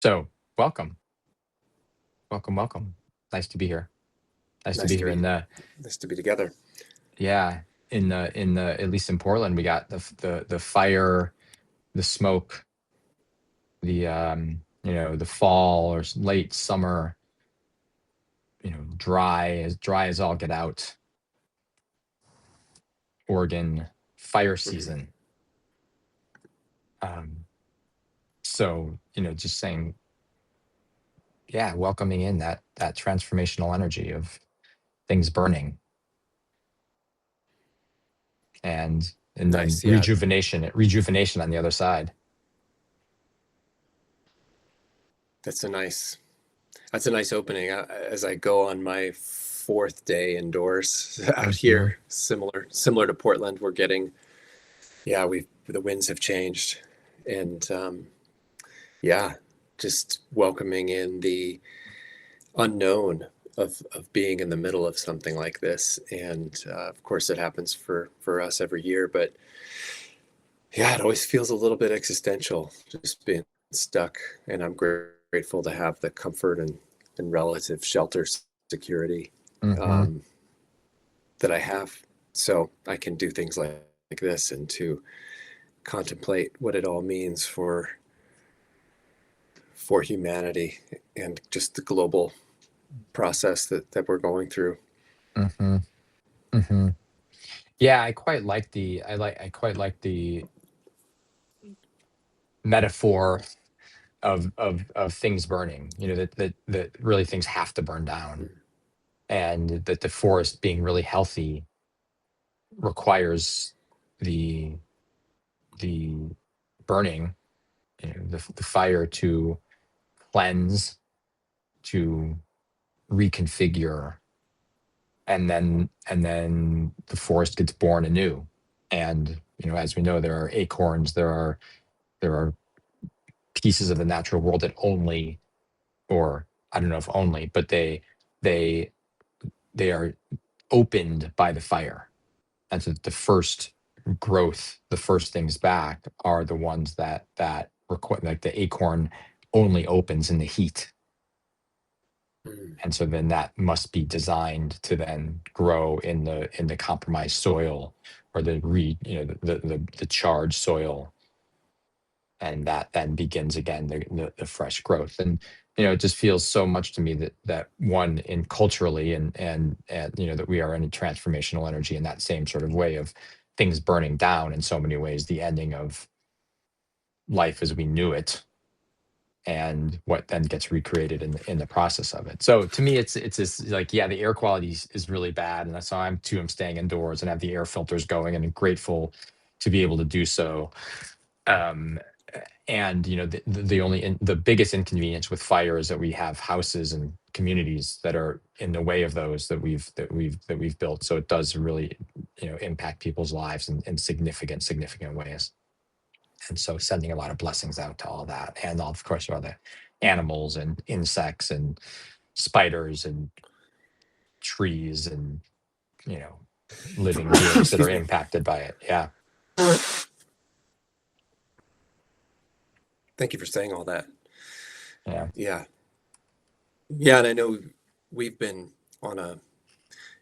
So, welcome, welcome, welcome. Nice to be here. Nice to Nice be to here be in the nice to be together. yeah, in the at least in Portland, we got the fire, the smoke, the fall or late summer, dry as all get out. Oregon fire Mhm. season. Um, so, just saying, yeah, welcoming in that transformational energy of things burning and then Nice. Yeah, rejuvenation on the other side. that's a nice that's a nice opening. As I go on my fourth day indoors out Mhm. here, similar to Portland, we're getting yeah, we the winds have changed, and yeah, just welcoming in the unknown of being in the middle of something like this. And of course, it happens for us every year, but yeah, it always feels a little bit existential just being stuck. And I'm grateful to have the comfort and relative shelter security Mhm. um, that I have. So I can do things like this and to contemplate what it all means for humanity and just the global process that we're going through. Mhm. Mhm. Yeah, I quite like the metaphor of things burning, that really things have to burn down, and that the forest being really healthy requires the the burning, the fire to cleanse, to reconfigure, and then the forest gets born anew. And as we know, there are acorns, there are pieces of the natural world that only, or I don't know if only, but they they are opened by the fire. And so the first growth, the first things back are the ones that require, like the acorn only opens in the heat. Mm. And so then that must be designed to then grow in the compromised soil, or the charged soil, and that then begins again the fresh growth. And it just feels so much to me that one, in culturally, and that we are in a transformational energy in that same sort of way of things burning down, in so many ways, the ending of life as we knew it, and what then gets recreated in the process of it. So to me, it's this, like, yeah, the air quality is really bad, and that's why I'm staying indoors and have the air filters going, and I'm grateful to be able to do so. Um, and the biggest inconvenience with fire is that we have houses and communities that are in the way of those that we've built. So it does really, impact people's lives in significant ways. And so sending a lot of blessings out to all that, and of course all the animals and insects and spiders and trees and you know living beings that are Excuse me. impacted by it. Yeah. Thank you for saying all that. Yeah. Yeah. Yeah, and I know we've been on a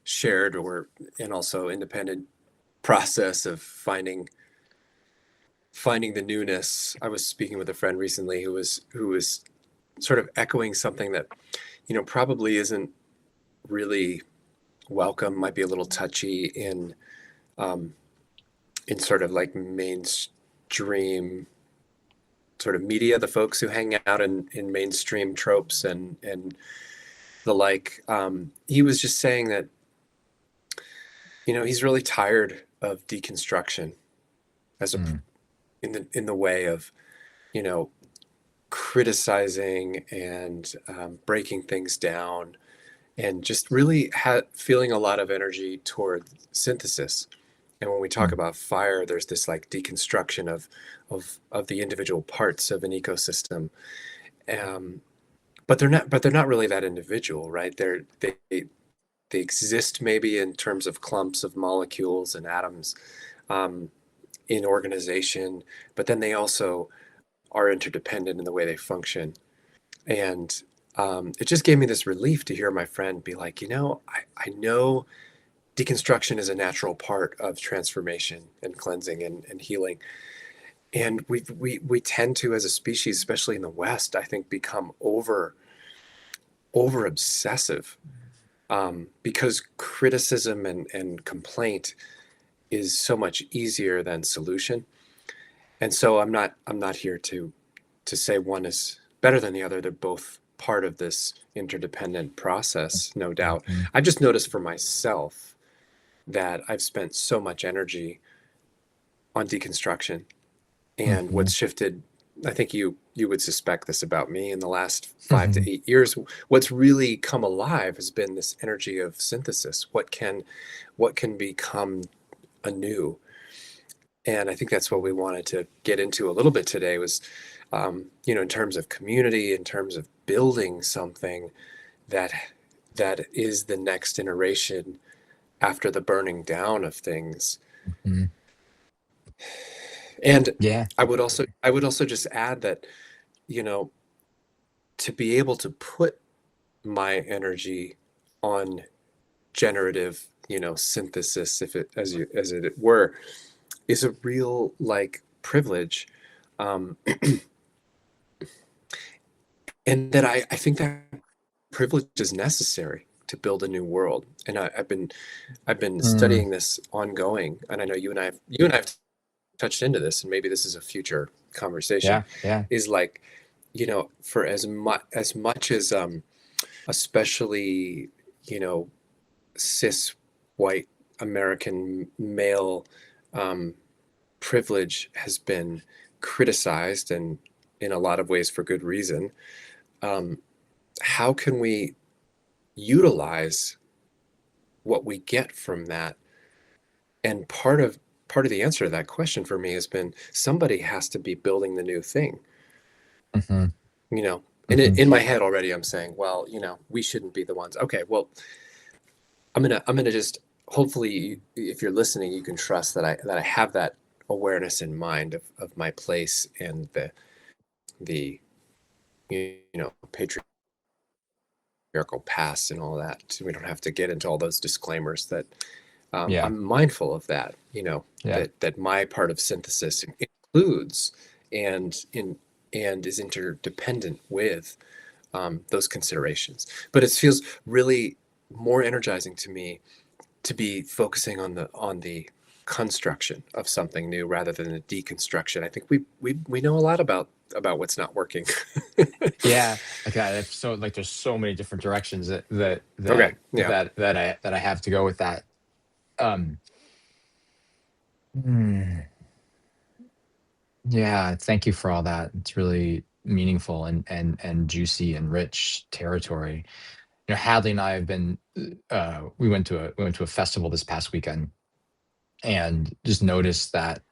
shared or and also independent process of finding the newness. I was speaking with a friend recently who was sort of echoing something that, probably isn't really welcome, might be a little touchy um, in sort of like mainstream sort of media, the folks who hang out in mainstream tropes and the like. He was just saying that he's really tired of deconstruction as a Mm. in the way of you know criticizing and breaking things down and just really feeling a lot of energy toward synthesis. And when we talk Mm. about fire, there's this like deconstruction of the individual parts of an ecosystem. um, but they're not really that individual, right? They exist maybe in terms of clumps of molecules and atoms, um, in organization, but then they also are interdependent in the way they function. And it just gave me this relief to hear my friend be like, I know deconstruction is a natural part of transformation and cleansing and healing. And we tend to, as a species, especially in the West, I think, become over obsessive, because criticism and complaint is so much easier than solution. And so I'm not here to say one is better than the other. They're both part of this interdependent process, no doubt. Mhm. I've just noticed for myself that I've spent so much energy on deconstruction, and what's Mhm. shifted, I think you would suspect this about me, in the last five to Mhm. 8 years, what's really come alive has been this energy of synthesis. What can become anew? And I think that's what we wanted to get into a little bit today was, in terms of community, in terms of building something that that is the next iteration after the burning down of things. Mhm. And Yeah. I would also just add that, you know, to be able to put my energy on generative, synthesis, if it as it were, is a real, like, privilege. Um, and that I think that privilege is necessary to build a new world. And I've been Mm. studying this ongoing, and I know you and I have touched into this, and maybe this is a future conversation. Yeah. Yeah. Is like, for as much as, especially, you know cis white American male, um, privilege has been criticized, and in a lot of ways for good reason. Um, how can we utilize what we get from that? And part of the answer to that question for me has been, somebody has to be building the new thing. Mhm. You know, and Mhm. in my head already, I'm saying, well, we shouldn't be the ones. Okay, well, I'm gonna just, hopefully, if you're listening, you can trust that I have that awareness in mind of my place and the patriarchal past and all that. So we don't have to get into all those disclaimers. That, Yeah. I'm mindful of that. Yeah. That my part of synthesis includes and is interdependent with, those considerations. But it feels really more energizing to me to be focusing on the construction of something new rather than the deconstruction. I think we know a lot about what's not working. Yeah. Okay. So like, there's so many different directions Okay, yeah. that I have to go with that. Um. hmm, Yeah. Thank you for all that. It's really meaningful and juicy and rich territory. Hadley and I have been. We went to a festival this past weekend, and just noticed that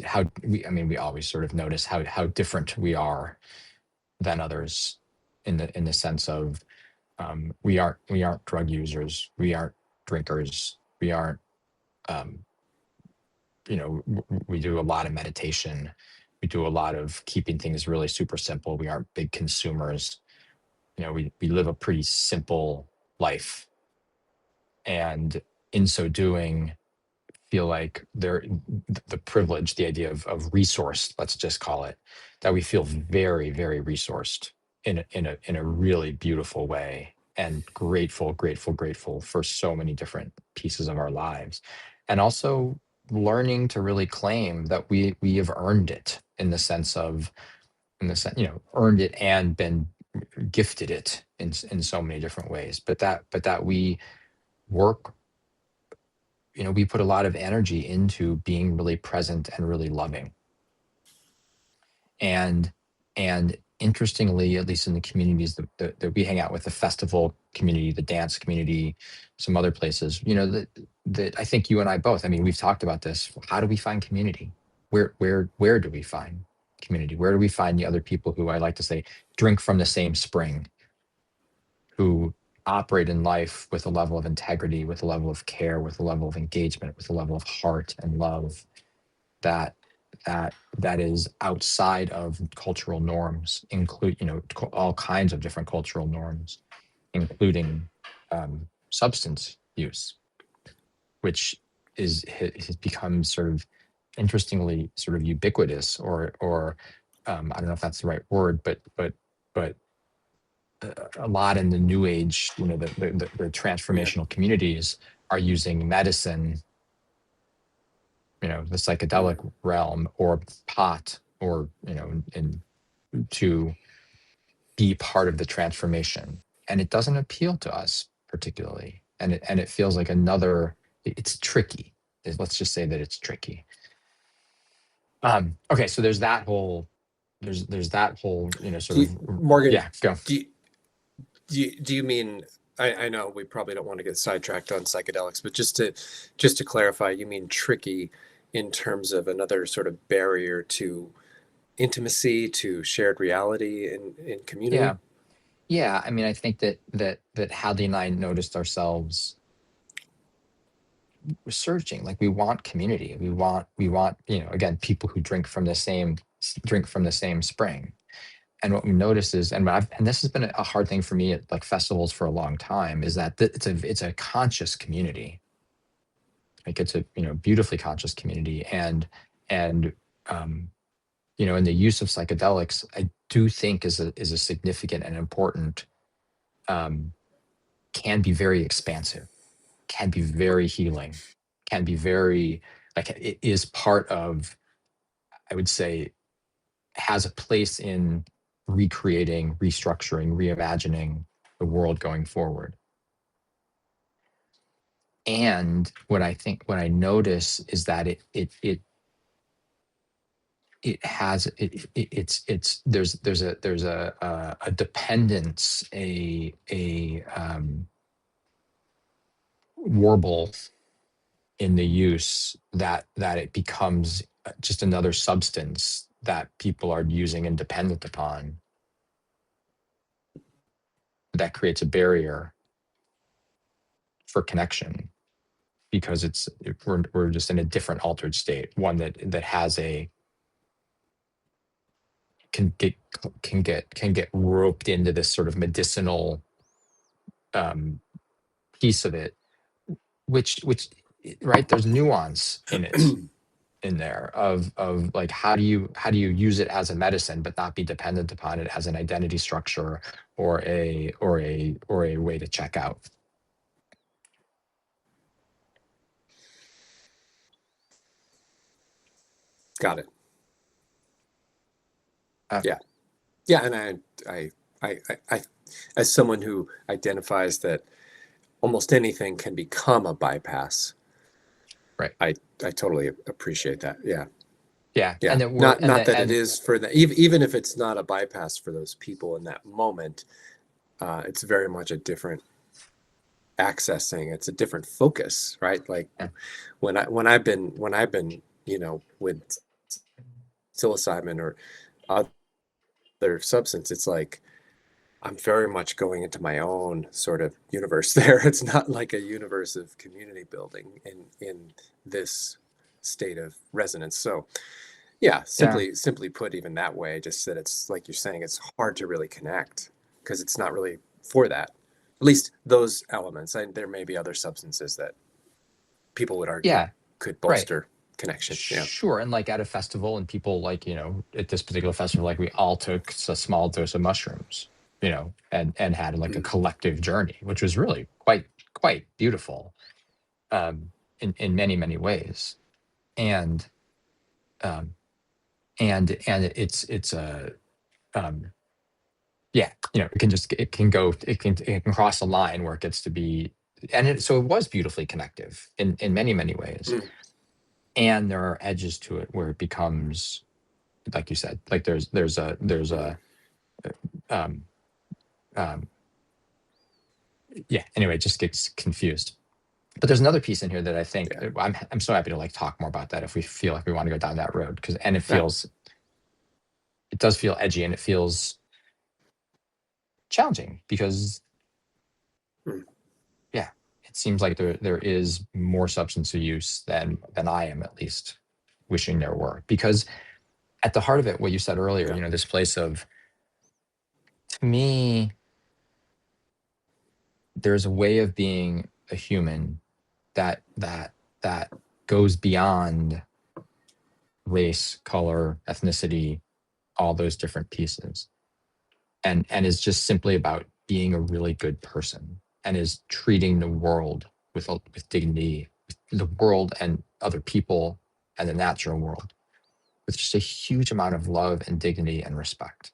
how we. I mean, we always sort of notice how different we are than others, in the sense of, we aren't drug users, we aren't drinkers, we aren't, um, we do a lot of meditation, we do a lot of keeping things really super simple, we aren't big consumers, we live a pretty simple life, and in so doing, feel like the privilege, the idea of resource, let's just call it, that we feel very, very resourced in a really beautiful way, and grateful, grateful, grateful for so many different pieces of our lives. And also learning to really claim that we have earned it, earned it and been gifted it in so many different ways. But that work we put a lot of energy into being really present and really loving. And and interestingly, at least in the communities that we hang out with, the festival community, the dance community, some other places, that I think you and I both, I mean, we've talked about this. How do we find community? Where do we find community? Where do we find the other people who, I like to say, drink from the same spring, who operate in life with a level of integrity, with a level of care, with a level of engagement, with a level of heart and love, that that is outside of cultural norms, include all kinds of different cultural norms, including substance use, which has become sort of interestingly sort of ubiquitous, or I don't know if that's the right word, but a lot in the new age, the Yeah. transformational communities are using medicine, the Mm. psychedelic realm, or pot, or and to be part of the transformation. And it doesn't appeal to us particularly, and it feels like it's tricky. Let's just say that it's tricky. Okay, so there's that whole Do sort you, of. Morgan, Yeah, go. do do you mean, I know we probably don't want to get sidetracked on psychedelics, but just to clarify, you mean tricky in terms of another sort of barrier to intimacy, to shared reality in community? Yeah, yeah, I mean, I think that Hadley and I noticed ourselves searching. Like, we want community, we want again, people who drink from the same spring. And what we noticed is, and this has been a hard thing for me at like festivals for a long time, is that it's a conscious community. Like, it's a beautifully conscious community. And um in the use of psychedelics, I do think is a significant and important, um can be very expansive, can be very healing, can be very, like, it is part of, I would say, has a place in recreating, restructuring, reimagining the world going forward. And what I notice is that there's a dependence, a warble in the use, that it becomes just another substance that people are using and dependent upon, that creates a barrier for connection, because we're just in a different altered state, one that has a can get roped into this sort of medicinal um piece of it, which right, there's nuance in it, in there, of like, how do you use it as a medicine but not be dependent upon it as an identity structure, or a way to check out. Got it. uh, Yeah. Yeah. And I, as someone who identifies that almost anything can become a bypass, right. I totally appreciate that. Yeah. Yeah, Yeah. and that we're Not that it and is for the, even if it's not a bypass for those people in that moment, it's very much a different accessing. It's a different focus, right? Like, yeah, when I've been, with psilocybin or other substance, it's like I'm very much going into my own sort of universe there. It's not like a universe of community building in this state of resonance. So yeah, yeah, simply put, even that way, just that it's like you're saying, it's hard to really connect because it's not really for that. At least those elements. There may be other substances that people would argue yeah, could right. bolster connection. Yeah. Sure. And like, at a festival, and people, like, at this particular festival, like, we all took a small dose of mushrooms, and had like a Mm. collective journey, which was really quite beautiful, in many, many ways. And um and it's a um yeah, it can cross a line where it gets to be, so it was beautifully connective in many, many ways. Mm. And there are edges to it where it becomes, like you said, like, there's a Mm. um um yeah, anyway, it just gets confused. But there's another piece in here that I think, Yeah. I'm so happy to like talk more about that if we feel like we want to go down that road, because Yeah. it does feel edgy, and it feels challenging, because Mm. yeah, it seems like there is more substance use than I am, at least. wishing there were. Because at the heart of it, what you said earlier, Yeah. this place of, to me, there's a way of being a human that goes beyond race, color, ethnicity, all those different pieces, and is just simply about being a really good person, and is treating the world with dignity, the world and other people and the natural world with just a huge amount of love and dignity and respect.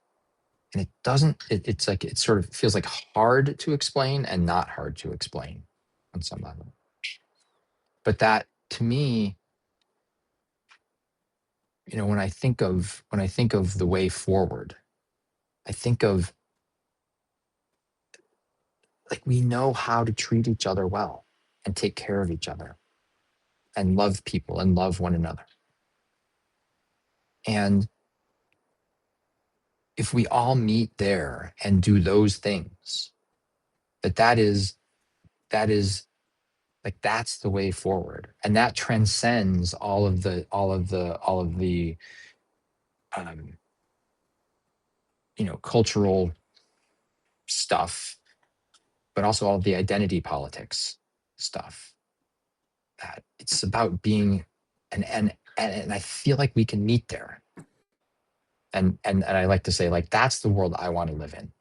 And it doesn't, it's like, it sort of feels like hard to explain and not hard to explain on some level. But that, to me, when I think of the way forward, I think of, like, we know how to treat each other well and take care of each other and love people and love one another. And if we all meet there and do those things, that is like, that's the way forward. And that transcends all of the um, cultural stuff, but also all of the identity politics stuff. That it's about being, and I feel like we can meet there. And I like to say, like, that's the world I want to live in.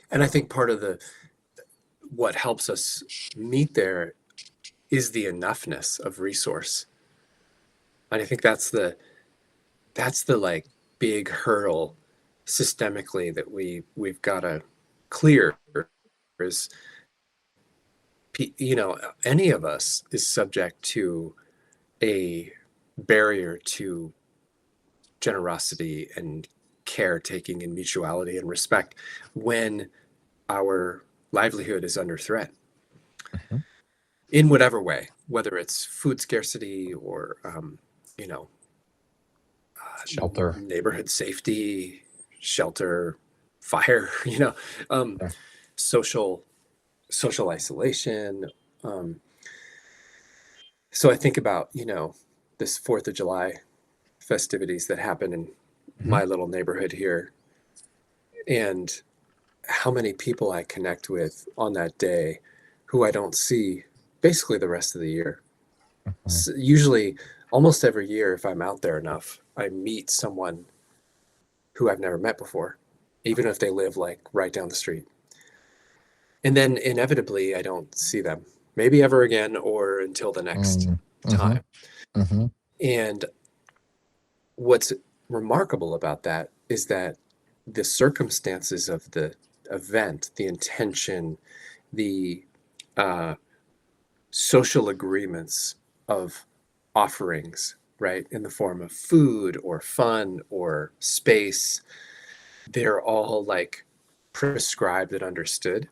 And I think part of what helps us meet there is the enoughness of resource. And I think that's the like big hurdle systemically that we've got to clear. Is, any of us is subject to a barrier to generosity and caretaking and mutuality and respect when our livelihood is under threat. Mhm. In whatever way, whether it's food scarcity or Shelter. neighborhood safety, shelter, fire, Yeah. social isolation. So I think about this 4th of July festivities that happen in Mhm. my little neighborhood here, and how many people I connect with on that day who I don't see basically the rest of the year. Mhm. Usually, almost every year, if I'm out there enough, I meet someone who I've never met before, even if they live like right down the street. And then inevitably, I don't see them, maybe ever again or until the next Mm. Mhm. time. Mhm. And what's remarkable about that is that the circumstances of the event, the intention, the uh, social agreements of offerings, right, in the form of food or fun or space, they're all like prescribed and understood.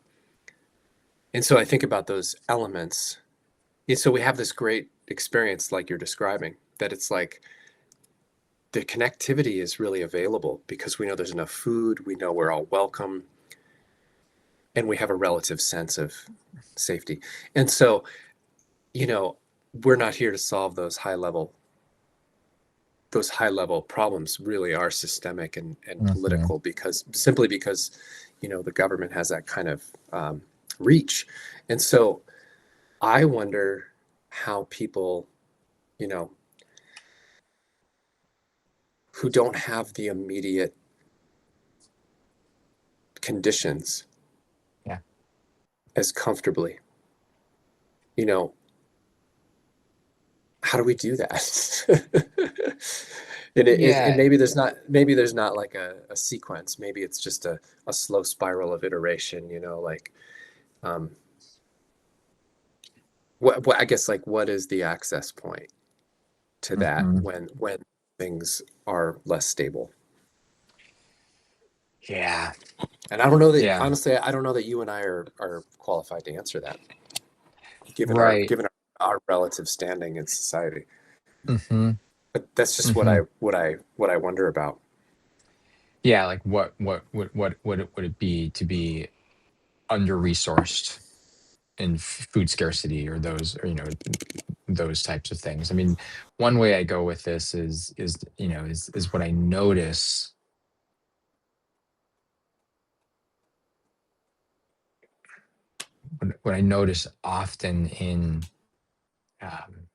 And so I think about those elements. And so we have this great experience like you're describing, that it's like the connectivity is really available because we know there's enough food, we know we're all welcome, and we have a relative sense of safety. And so, we're not here to solve those high level problems. Really are systemic and Mhm. political, because the government has that kind of reach. And so I wonder how people, you know who don't have the immediate conditions Yeah. as comfortably, you know how do we do that? And Yeah. maybe there's not like a sequence. Maybe it's just a slow spiral of iteration, like um what I guess, like, what is the access point to that Mhm. when things are less stable? Yeah. And I don't know that, Yeah. honestly, I don't know that you and I are qualified to answer that, given our Right. given our relative standing in society. Mhm. But that's just what I Mhm. what I what I wonder about. Yeah, like, what would it be to be under resourced food scarcity or those, or, those types of things. I mean, one way I go with this is what I notice. What I notice often um,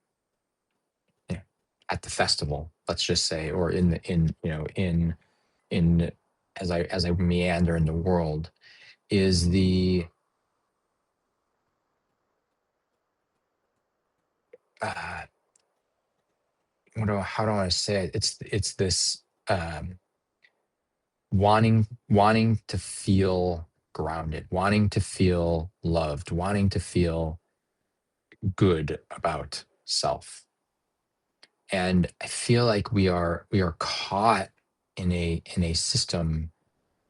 at the festival, let's just say, or in as I meander in the world, is the uh, how do I say it? It's this wanting to feel grounded, wanting to feel loved, wanting to feel good about self. And I feel like we are caught in a system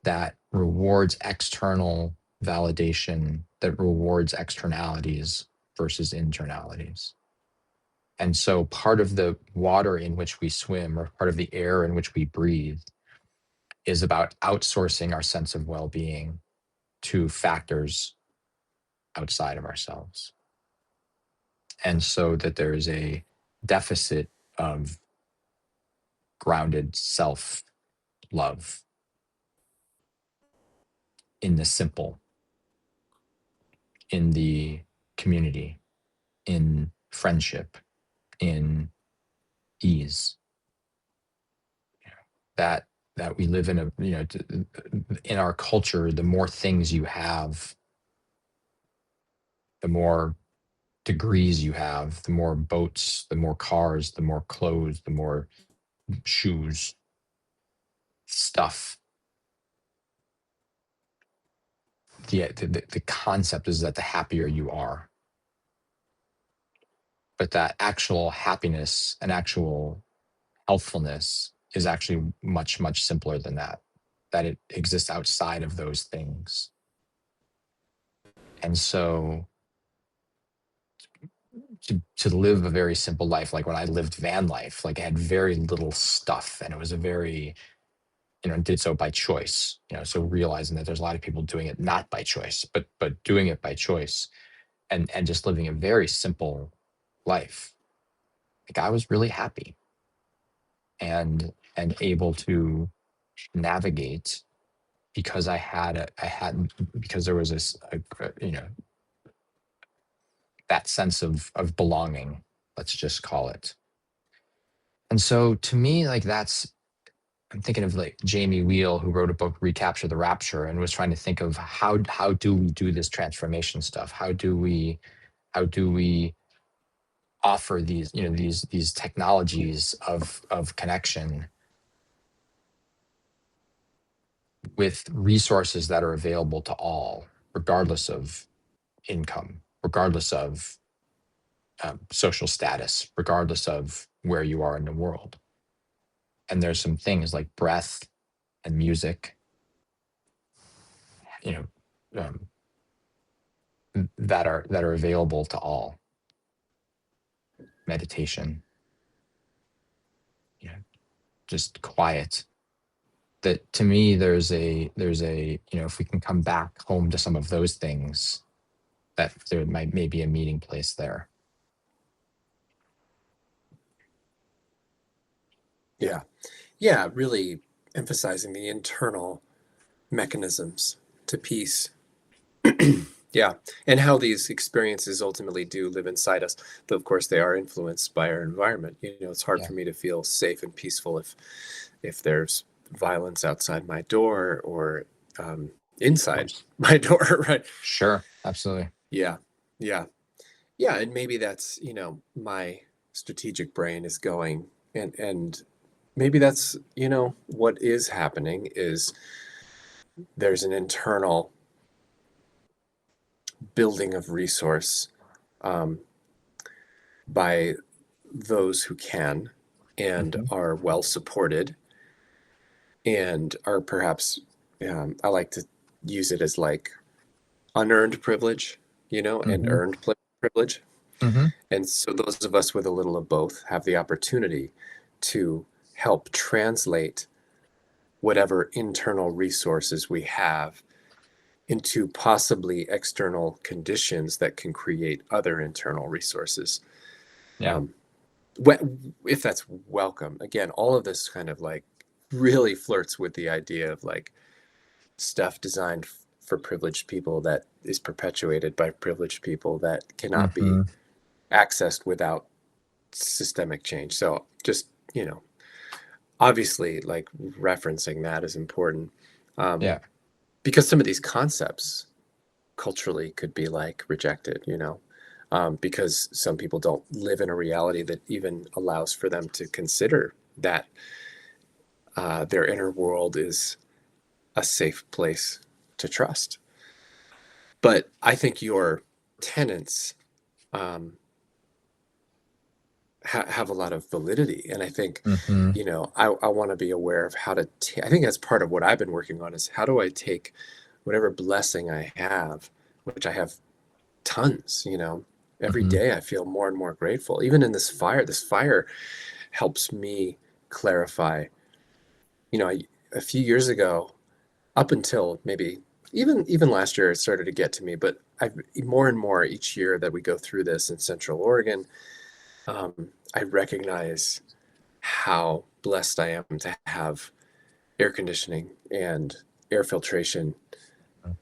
that rewards external validation, that rewards externalities versus internalities. And so part of the water in which we swim, or part of the air in which we breathe, is about outsourcing our sense of well-being to factors outside of ourselves. And so that there is a deficit of grounded self love in the simple, in the community, in friendship, in ease. That we live in in our culture, the more things you have, the more degrees you have, the more boats, the more cars, the more clothes, the more shoes, stuff. The concept is that the happier you are, but that actual happiness and actual healthfulness is actually much, much simpler than that, that it exists outside of those things. And so to live a very simple life, like when I lived van life, like I had very little stuff, and it was a very, did so by choice, so realizing that there's a lot of people doing it not by choice, but doing it by choice, and just living a very simple life. Like I was really happy and able to navigate, because because there was this, that sense of belonging, let's just call it. And so to me, like I'm thinking of like Jamie Wheal, who wrote a book, Recapture the Rapture, and was trying to think of how do we do this transformation stuff? How do we offer these, these technologies of connection with resources that are available to all, regardless of income, regardless of social status, regardless of where you are in the world. And there's some things like breath and music, um, that are available to all. Meditation, just quiet. That to me, there's a if we can come back home to some of those things, that there may be a meeting place there. Yeah, really emphasizing the internal mechanisms to peace. Yeah, and how these experiences ultimately do live inside us, though of course they are influenced by our environment. It's hard Yeah. for me to feel safe and peaceful if there's violence outside my door, or inside my door, right? Sure, absolutely. Yeah, yeah, and maybe that's, my strategic brain is going, and maybe that's, what is happening is there's an internal building of resource, um, by those who can and are well supported, and are perhaps, I like to use it as like unearned privilege, and earned privilege. And so those of us with a little of both have the opportunity to help translate whatever internal resources we have into possibly external conditions that can create other internal resources. Yeah. Um, if that's welcome. Again, all of this kind of like really flirts with the idea of like stuff designed for privileged people that is perpetuated by privileged people that cannot be Hmm. accessed without systemic change. So just, obviously like referencing that is important. Yeah. Because some of these concepts culturally could be like rejected, because some people don't live in a reality that even allows for them to consider that their inner world is a safe place to trust. But I think your tenets um, have a lot of validity, and I think Hmm. I want to be aware of how to. I think that's part of what I've been working on is how do I take whatever blessing I have, which I have tons. Every Hmm. day I feel more and more grateful. Even in this fire helps me clarify. A few years ago, up until maybe even last year, it started to get to me. But I more and more each year that we go through this in Central Oregon, I recognize how blessed I am to have air conditioning and air filtration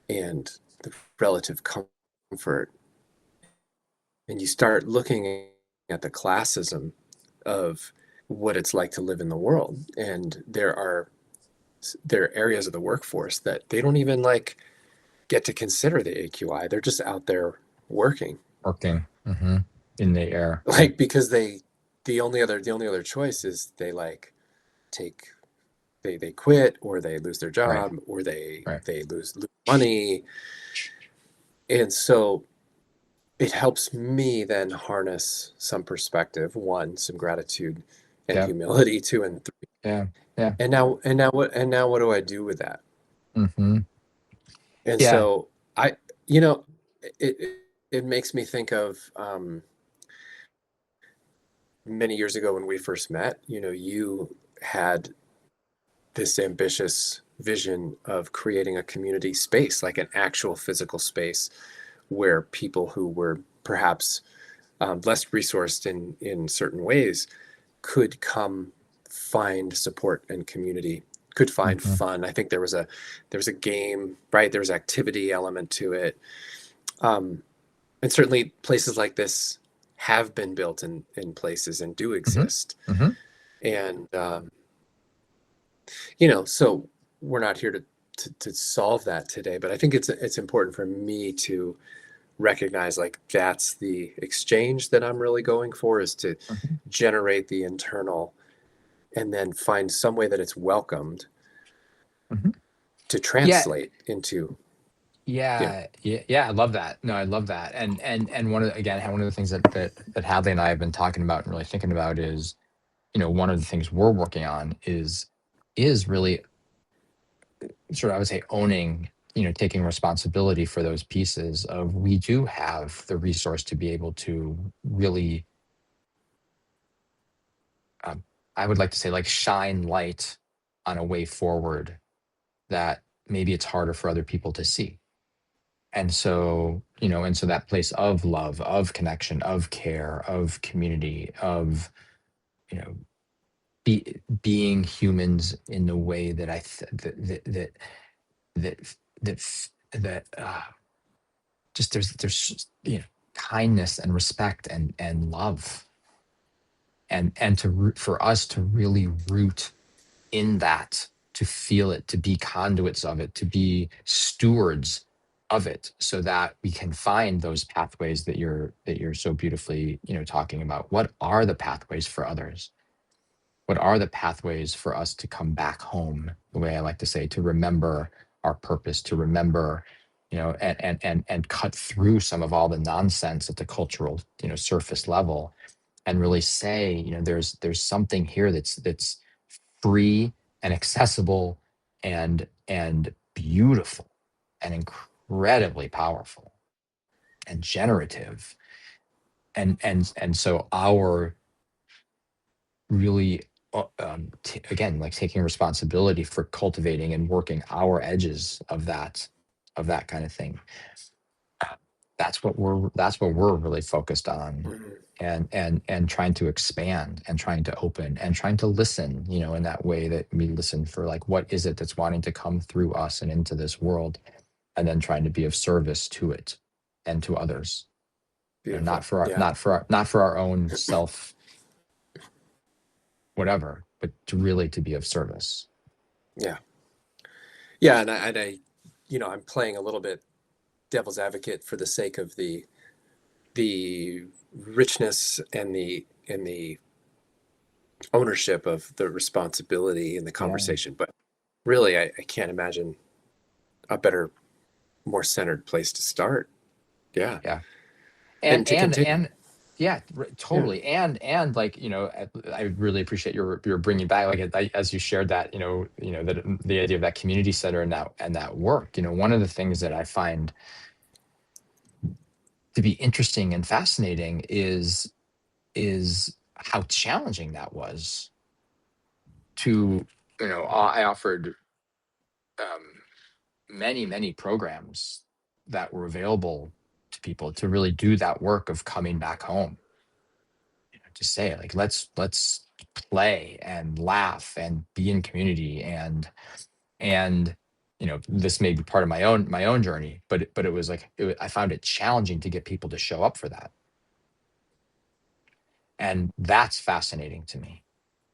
and the relative comfort. And you start looking at the classism of what it's like to live in the world. And there are areas of the workforce that they don't even like get to consider the AQI. They're just out there working. Working. Hmm. In the air. Yeah. Like because the only other choice is they like take they quit or they lose their Right. job or they Right. they lose money. And so it helps me then harness some perspective, one, some gratitude and Yeah. humility, two, and three. Yeah. Yeah. And now what do I do with that? Hmm. And Yeah. so I, you know, it makes me think of many years ago when we first met. You had this ambitious vision of creating a community space, like an actual physical space where people who were perhaps less resourced in certain ways could come find support and community, could find Hmm. fun. I think there was a game, right? There was activity element to it. um, and certainly places like this have been built in places and do Hmm. exist. Hmm. And so we're not here to solve that today, but I think it's important for me to recognize like that's the exchange that I'm really going for, is to Hmm. generate the internal and then find some way that it's welcomed Hmm. to Yeah. translate into. Yeah. Yeah, yeah, yeah. I love that. No, I love that. And one of the things that Hadley and I have been talking about and really thinking about is, one of the things we're working on is really sort of, I would say, owning, taking responsibility for those pieces of we do have the resource to be able to really, um, I would like to say, like, shine light on a way forward that maybe it's harder for other people to see. And so that place of love, of connection, of care, of community, of, you know being humans in the way that that just there's kindness and respect and love, and for us to really root in that, to feel it, to be conduits of it, to be stewards of it, so that we can find those pathways that you're so beautifully, talking about. What are the pathways for others? What are the pathways for us to come back home, the way I like to say, to remember our purpose, to remember, and cut through some of all the nonsense at the cultural, surface level, and really say, there's something here that's free and accessible and beautiful and incredibly powerful and generative. And so our really, again, like, taking responsibility for cultivating and working our edges of that, of that kind of thing. That's what we're really focused on, Mhm. and trying to expand and trying to open and trying to listen, in that way that we listen for, like, what is it that's wanting to come through us and into this world, and then trying to be of service to it and to others. Not Beautiful. for our Yeah. not for our own self whatever, but to be of service. Yeah. Yeah. I'm playing a little bit devil's advocate for the sake of the richness and the ownership of the responsibility in the Yeah. conversation. But really, I can't imagine a better, more centered place to start. Yeah. Yeah. And and to and continue. and yeah, Yeah. totally. And like, I really appreciate your bringing back, like, as you shared that, that the idea of that community center and that work. One of the things that I find to be interesting and fascinating is how challenging that was to, I offered um, many programs that were available to people to really do that work of coming back home, to say, like, let's play and laugh and be in community, and this may be part of my own journey, but it was like, I found it challenging to get people to show up for that, and that's fascinating to me.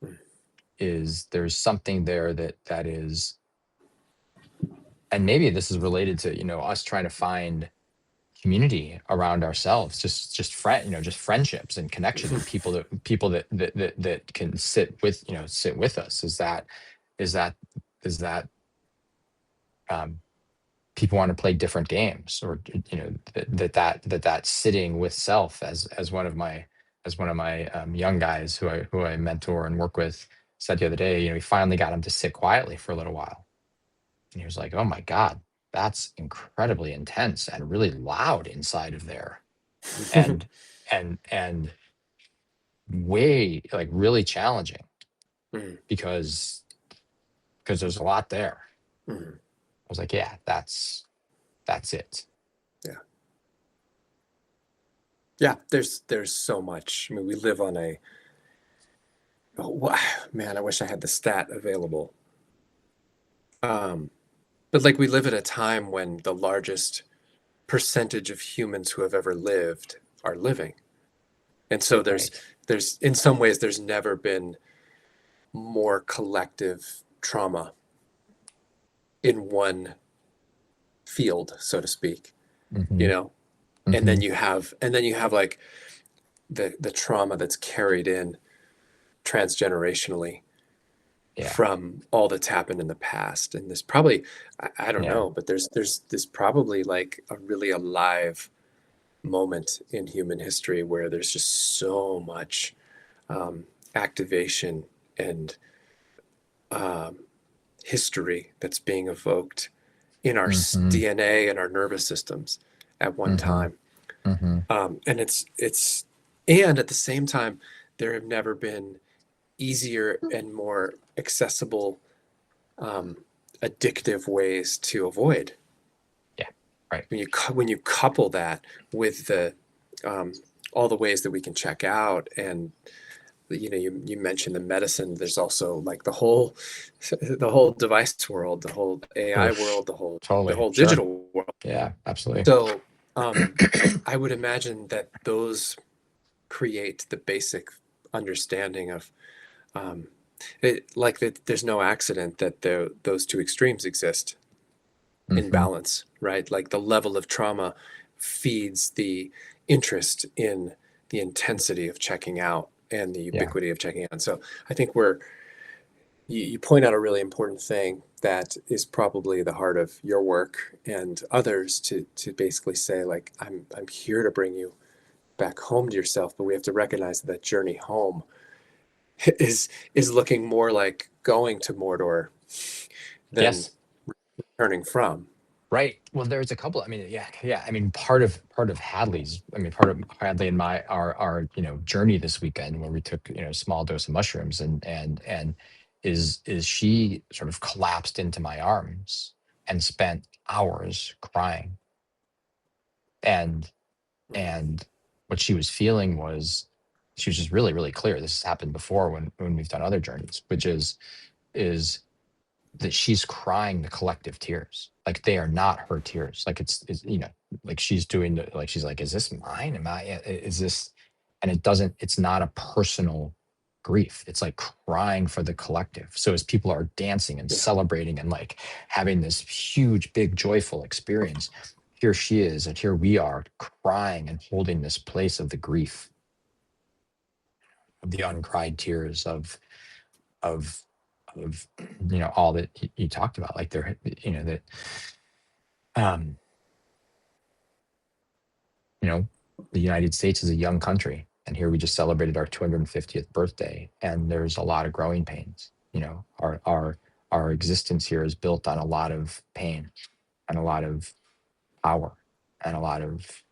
Mm. Is there's something there that is, and maybe this is related to, us trying to find community around ourselves, just friendships and connections, and people that can sit with us. Is that um, people want to play different games, or that sitting with self, as one of my young guys who I mentor and work with said the other day. We finally got him to sit quietly for a little while, and he was like, "Oh my God, that's incredibly intense and really loud inside of there." And and way, like, really challenging, Mhm. because there's a lot there. Mhm. I was like, yeah, that's it. Yeah. Yeah. There's so much. I mean, we live on a, man, I wish I had the stat available. Um, but like, we live at a time when the largest percentage of humans who have ever lived are living. And so Right. there's in some ways there's never been more collective trauma in one field, so to speak, you Hmm. know? And Hmm. then you have like the trauma that's carried in transgenerationally Yeah. from all that's happened in the past. And there's probably, I don't Yeah. know, but there's probably like a really alive moment in human history where there's just so much um, activation and um, history that's being evoked in our Hmm. DNA and our nervous systems at one Hmm. time. Hmm. And and at the same time, there have never been easier and more accessible, um, addictive ways to avoid. Yeah. Right. When you couple that with the um, all the ways that we can check out, and you mentioned the medicine. There's also like the whole device world, the whole AI Oof. world, the Totally. whole Sure. digital world. Yeah. Absolutely. So I would imagine that those create the basic understanding of um, like that. There's no accident that those two extremes exist in Hmm. balance, right? Like the level of trauma feeds the interest in the intensity of checking out and the Yeah. ubiquity of checking out. So I think you point out a really important thing that is probably the heart of your work and others, to basically say, like, I'm here to bring you back home to yourself, but we have to recognize that journey home is looking more like going to Mordor than Yes. returning from. Right. Well, there's a couple. I mean, yeah, yeah. I mean, part of Hadley and my our journey this weekend, where we took, a small dose of mushrooms, and is she sort of collapsed into my arms, and spent hours crying. And what she was feeling was, she was just really, really clear. This has happened before when we've done other journeys, which is that she's crying the collective tears. Like they are not her tears. Like it's like she's doing like, she's like, is this mine? Is this, and it's not a personal grief. It's like crying for the collective. So as people are dancing and celebrating and like having this huge, big, joyful experience, here she is, and here we are crying and holding this place of the grief, of the uncried tears of all that you talked about, like there, that um the United States is a young country, and here we just celebrated our 250th birthday, and there's a lot of growing pains. Our existence here is built on a lot of pain and a lot of power and a lot of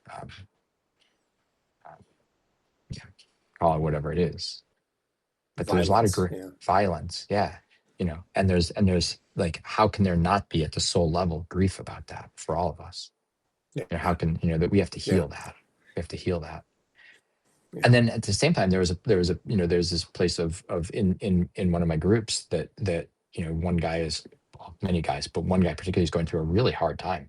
call it whatever it is, but there's a lot of violence, and there's like, how can there not be at the soul level grief about that for all of us? How can that we have to heal that? We have to heal that. And then at the same time, there's this place of in one of my groups that one guy is, well, many guys, but one guy particularly is going through a really hard time,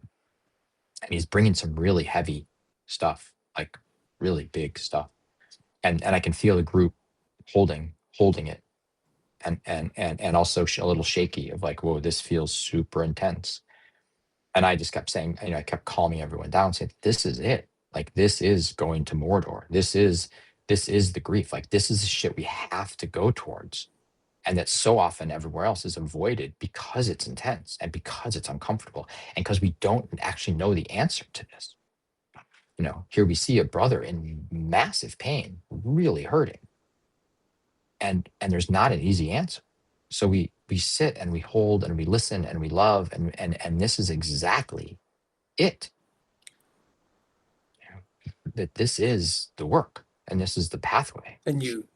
and he's bringing some really heavy stuff, like really big stuff, and I can feel the group holding it, and also a little shaky of like, whoa, this feels super intense. And I just kept saying, I kept calming everyone down, saying, this is it. Like, this is going to Mordor. This is the grief. Like, this is the shit we have to go towards. And that so often everywhere else is avoided because it's intense and because it's uncomfortable and because we don't actually know the answer to this. Here we see a brother in massive pain, really hurting. And there's not an easy answer. So we sit and we hold and we listen and we love, and this is exactly it. That this is the work and this is the pathway. And you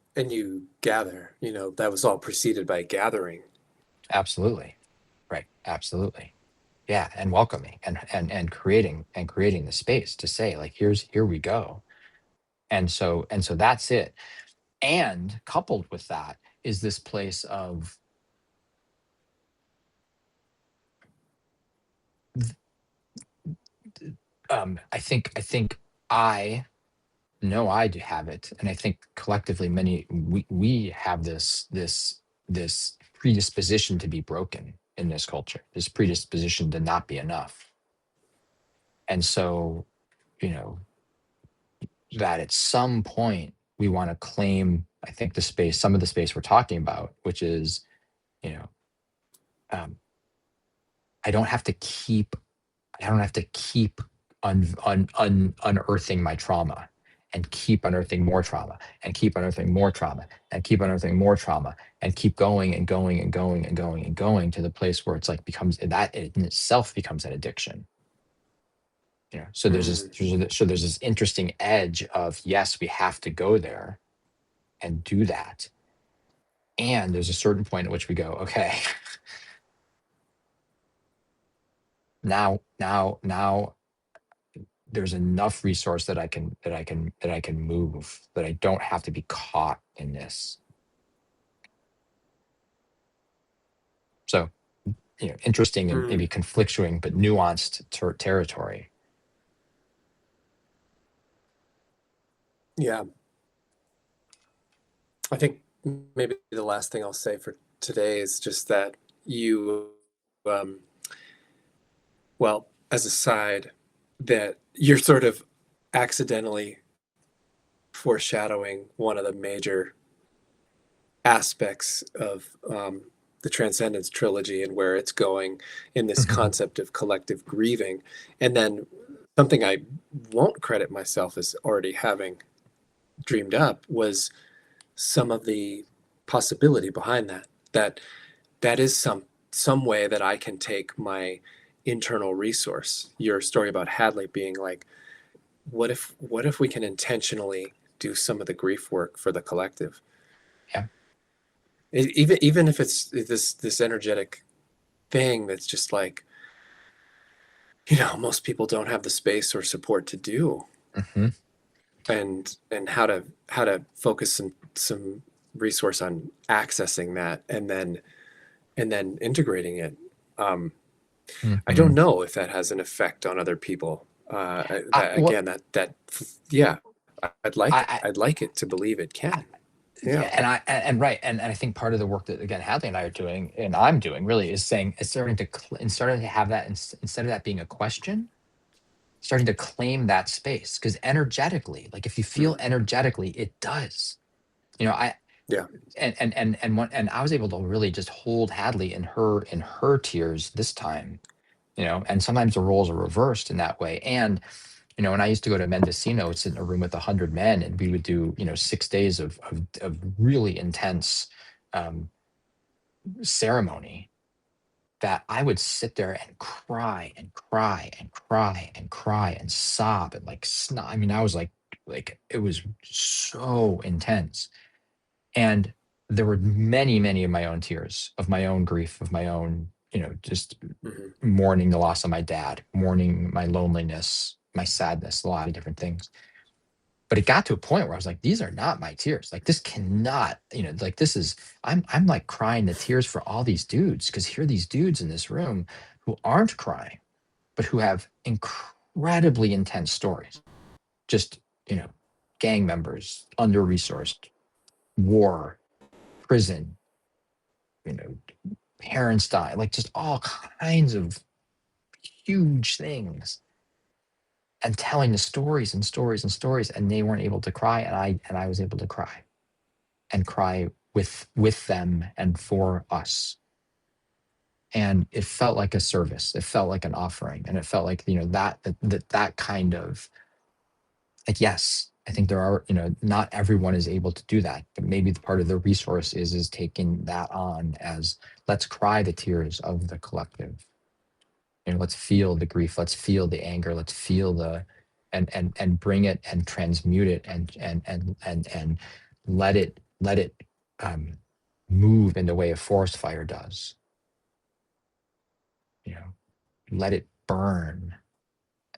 gather, that was all preceded by gathering. Absolutely. Right. Absolutely. Yeah. And welcoming and creating the space to say, like, here we go. And so that's it. And coupled with that is this place of I think I know I do have it, and I think collectively we have this predisposition to be broken in this culture, this predisposition to not be enough. And so, that at some point we want to claim, I think, some of the space we're talking about, which is, I don't have to keep unearthing my trauma, and keep unearthing more trauma, and keep unearthing more trauma, and keep unearthing more trauma, and keep going and going and going and going and going to the place where it's like that in itself becomes an addiction. So there's this interesting edge of, yes, we have to go there and do that. And there's a certain point at which we go, okay, now there's enough resource that I can move, that I don't have to be caught in this. So, interesting and maybe conflictuing, but nuanced territory. Yeah. I think maybe the last thing I'll say for today is just that you, well, as a side, that you're sort of accidentally foreshadowing one of the major aspects of the Transcendence trilogy and where it's going in this concept of collective grieving. And then something I won't credit myself as already having dreamed up was some of the possibility behind that is some way that I can take my internal resource. Your story about Hadley being like, what if we can intentionally do some of the grief work for the collective? Yeah. Even if it's this energetic thing that's just like, most people don't have the space or support to do, Hmm. and how to focus some resource on accessing that, and then integrating it. I don't Hmm. know if that has an effect on other people. That Well, again, that yeah, I, I'd like it to believe it can. Yeah. yeah, and right, and I think part of the work that again Hadley and I are doing, and I'm doing really, is saying it's starting to have that instead of that being a question, starting to claim that space, because energetically, like if you feel Mm. energetically, it does. I Yeah. and I was able to really just hold Hadley in her tears this time. And sometimes the roles are reversed in that way. And when I used to go to Mendocino, sit in a room with 100 men, and we would do 6 days of really intense um, ceremony, that I would sit there and cry and cry and cry and cry and sob and like snot. I mean, I was like it was so intense. And there were many, many of my own tears, of my own grief, of my own, just Hmm. mourning the loss of my dad, mourning my loneliness, my sadness, a lot of different things. But it got to a point where I was like, these are not my tears. Like this cannot, like this is, I'm like crying the tears for all these dudes, because here are these dudes in this room who aren't crying, but who have incredibly intense stories. Just, gang members, under resourced, war, prison, you know, parents die, like just all kinds of huge things, and telling the stories and stories and stories, and they weren't able to cry, and I was able to cry, and cry with them and for us. And it felt like a service. It felt like an offering, and it felt like that kind of, like, yes, I think there are, not everyone is able to do that, but maybe the part of the resource is taking that on as, let's cry the tears of the collective. Let's feel the grief, let's feel the anger, let's feel the, and bring it and transmute it, and let it um, move in the way a forest fire does. you know let it burn,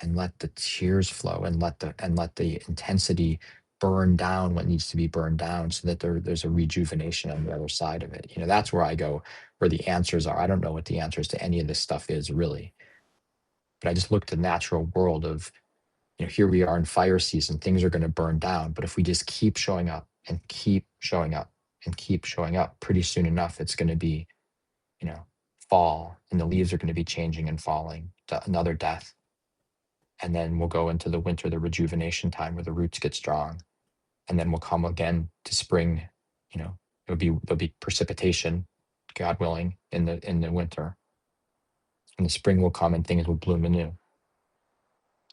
and let the tears flow, and let the intensity burn down what needs to be burned down, so that there's a rejuvenation on the other side of it. That's where I go, where the answers are. I don't know what the answers to any of this stuff is, really, but I just look at the natural world of, here we are in fire season, things are going to burn down, but if we just keep showing up and keep showing up and keep showing up, pretty soon enough it's going to be, you know fall, and the leaves are going to be changing and falling to another death. And then we'll go into the winter, the rejuvenation time, where the roots get strong. And then we'll come again to spring. There'll be precipitation, God willing, in the winter. And the spring will come and things will bloom anew.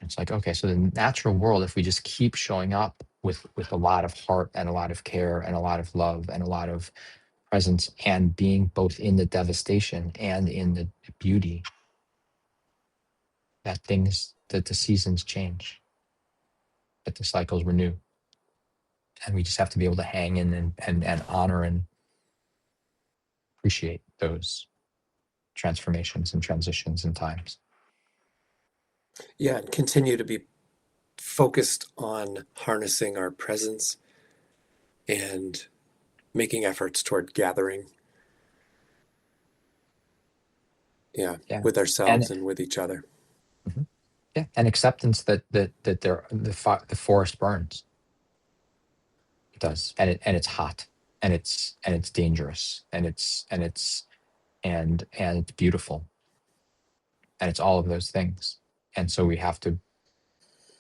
It's like, okay, so the natural world, if we just keep showing up with a lot of heart and a lot of care and a lot of love and a lot of presence, and being both in the devastation and in the beauty, that the seasons change, that the cycles renew. And we just have to be able to hang in, and honor and appreciate those transformations and transitions and times. Yeah, and continue to be focused on harnessing our presence and making efforts toward gathering, yeah, Yeah. with And ourselves and with each other. mhm, yeah, and acceptance that the forest burns. It does, and it's hot, and it's dangerous, and it's beautiful, and it's all of those things. And so we have to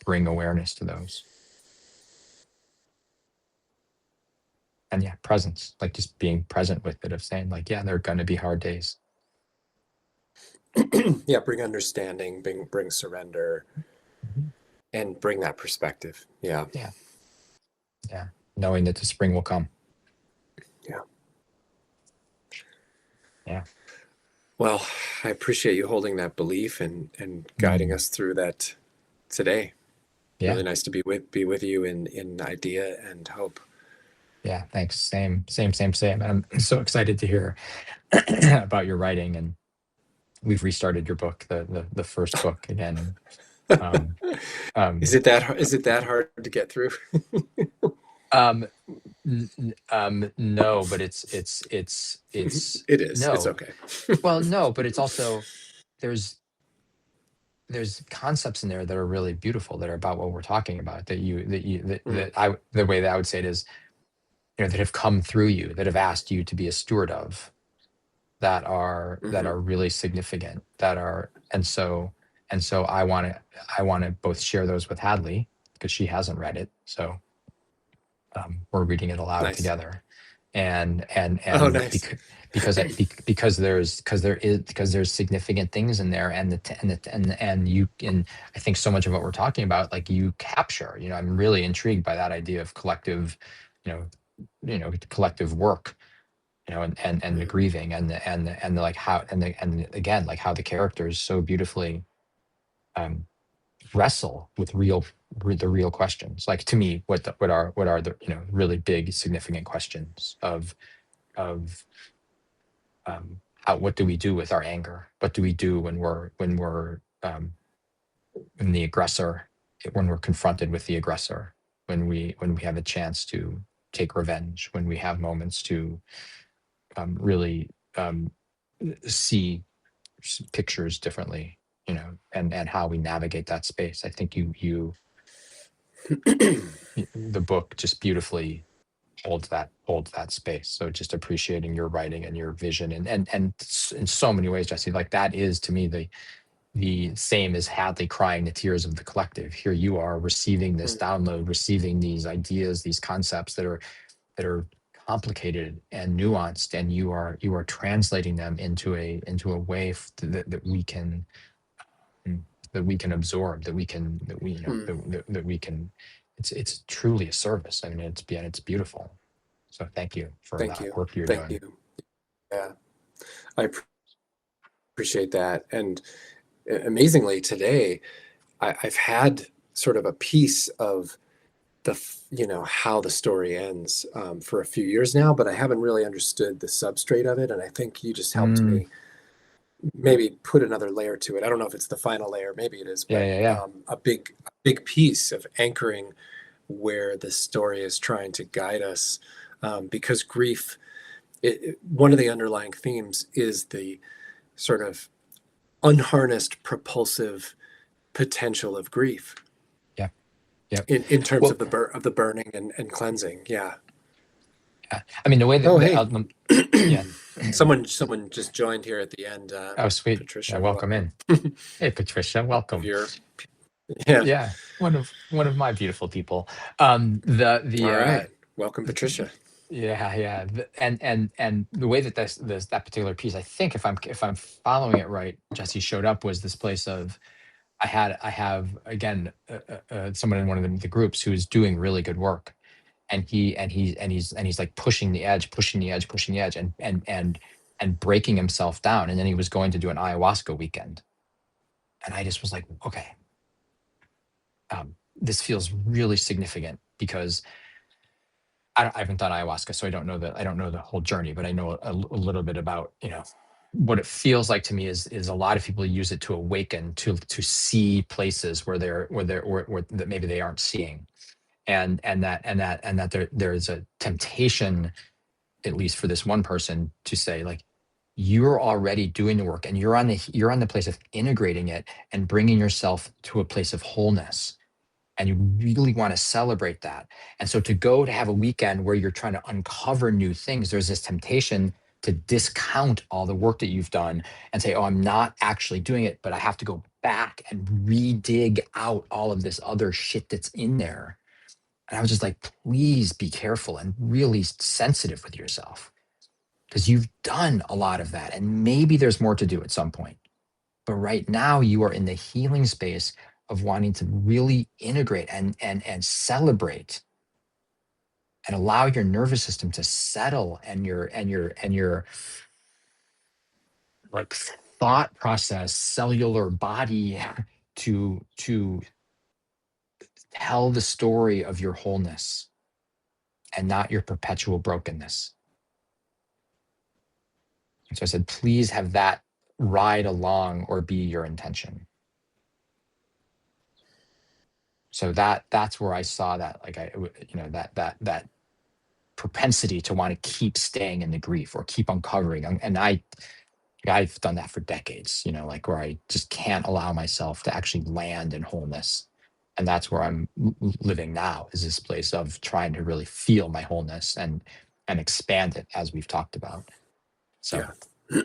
bring awareness to those. And yeah, presence, like just being present with it, of saying, like, yeah, there are going to be hard days. Yeah, bring understanding, bring surrender, Mhm. and bring that perspective. Yeah. Yeah, yeah, knowing that the spring will come. Yeah. Yeah. Well, I appreciate you holding that belief and guiding Mm. us through that today. Yeah. Really nice to be with you in idea and hope. Yeah, thanks. Same, same, same, same. I'm so excited to hear about your writing, and we've restarted your book, the first book again. Um, Is um, it that hard to get through? um, no, but it's It is. It's no. okay. Well, no, but it's also there's there's concepts in there that are really beautiful that are about what we're talking about Mm, the way that I would say it is, that have come through you, that have asked you to be a steward of, that hmm. are really significant, that are and so I want to both share those with Hadley because she hasn't read it, so we're reading it aloud Nice. together, and Oh, nice. because there's significant things in there, and the t- and you and I think so much of what we're talking about, like, you capture. I'm really intrigued by that idea of collective, you know collective work, and the Mm, grieving, and the like, how, and again, like, how the characters so beautifully um wrestle with the real questions, like, to me, what are the really big significant questions of how what do we do with our anger, what do we do when the aggressor when we're confronted with the aggressor, when we have a chance to take revenge, when we have moments to really see pictures differently, and how we navigate that space. I think the book just beautifully holds that space. So just appreciating your writing and your vision, and in so many ways, Jesse, like, that is, to me, the same as Hadley crying the tears of the collective. Here you are receiving this mm, download, receiving these ideas, these concepts that are complicated and nuanced, and you are translating them into a way that we can mm, absorb, mm. that we can. It's truly a service. I mean, it's beautiful. So thank you for Thank that you. work you're Thank doing. you. Yeah, I appreciate that. And amazingly, today I've had sort of a piece of how the story ends for a few years now, but I haven't really understood the substrate of it. And I think you just helped Mm, me maybe put another layer to it. I don't know if it's the final layer, maybe it is, yeah, but yeah, yeah, a big piece of anchoring where the story is trying to guide us, because grief, one of the underlying themes is the sort of unharnessed propulsive potential of grief yeah, yeah. in terms Well, of the burning and cleansing. Yeah. yeah. I mean, the way that Oh, hey. yeah. Someone just joined here at the end. Oh, sweet. Yeah, Patricia, welcome welcome. in. Hey, Patricia, Of welcome. your Yeah. Yeah, one of my beautiful people. The All right. Welcome, Patricia. Yeah, yeah, and the way that that particular piece, I think, if I'm following it right, Jesse, showed up, was this place of, I have, again, someone in one of the groups who is doing really good work, and he's like pushing the edge, pushing the edge, pushing the edge, and breaking himself down, and then he was going to do an ayahuasca weekend, and I just was like, okay, this feels really significant, because I haven't done ayahuasca, so I don't know the whole journey, but I know a little bit about, what it feels like to me is a lot of people use it to awaken, to see places where that maybe they aren't seeing, and that there is a temptation, at least for this one person, to say, like, you're already doing the work, and you're on the place of integrating it and bringing yourself to a place of wholeness, and you really want to celebrate that. And so, to go to have a weekend where you're trying to uncover new things, there's this temptation to discount all the work that you've done and say, oh, I'm not actually doing it, but I have to go back and re-dig out all of this other shit that's in there. And I was just like, please be careful and really sensitive with yourself, because you've done a lot of that, and maybe there's more to do at some point. But right now, you are in the healing space of wanting to really integrate and celebrate, and allow your nervous system to settle, and your like thought process, cellular body, to tell the story of your wholeness and not your perpetual brokenness. And so I said, please have that ride along or be your intention. So that's where I saw that, like, that propensity to want to keep staying in the grief or keep uncovering. And I've done that for decades, like where I just can't allow myself to actually land in wholeness. And that's where I'm living now, is this place of trying to really feel my wholeness and expand it, as we've talked about. So Yeah.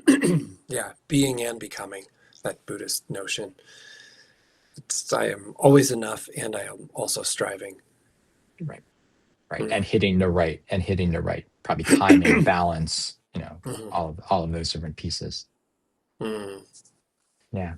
Yeah. Being and becoming, that Buddhist notion. I am always enough, and I am also striving. right. And hitting the right, probably timing, balance, all of those different pieces. Yeah.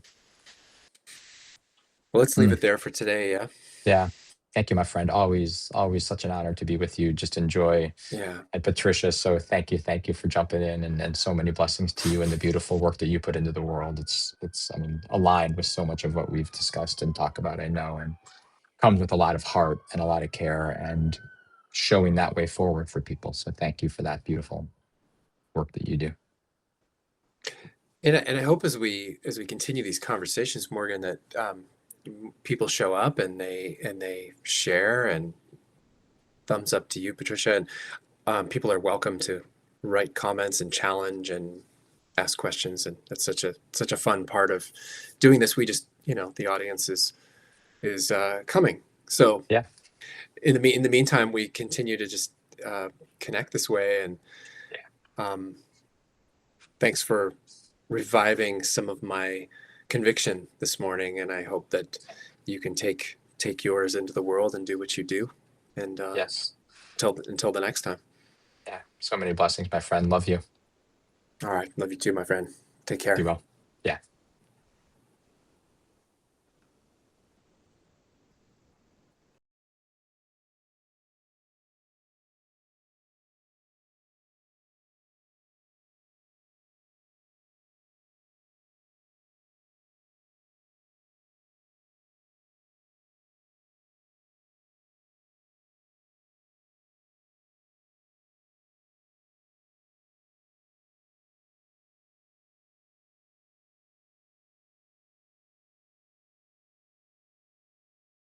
Well, let's leave it there for today. Yeah. Yeah. Thank you, my friend. Always such an honor to be with you. Just enjoy. Yeah. And Patricia, so thank you for jumping in, and so many blessings to you and the beautiful work that you put into the world. It's aligned with so much of what we've discussed and talked about, I know, and comes with a lot of heart and a lot of care and showing that way forward for people. So thank you for that beautiful work that you do. And I hope as we continue these conversations, Morgan, that people show up and they share, and thumbs up to you, Patricia. And people are welcome to write comments and challenge and ask questions. And that's such a fun part of doing this. We just, the audience is coming. So yeah. In the meantime, we continue to just connect this way. And thanks for reviving some of my conviction this morning. And I hope that you can take yours into the world and do what you do. And yes. Until the next time. Yeah. So many blessings, my friend. Love you. All right. Love you too, my friend. Take care. Be well.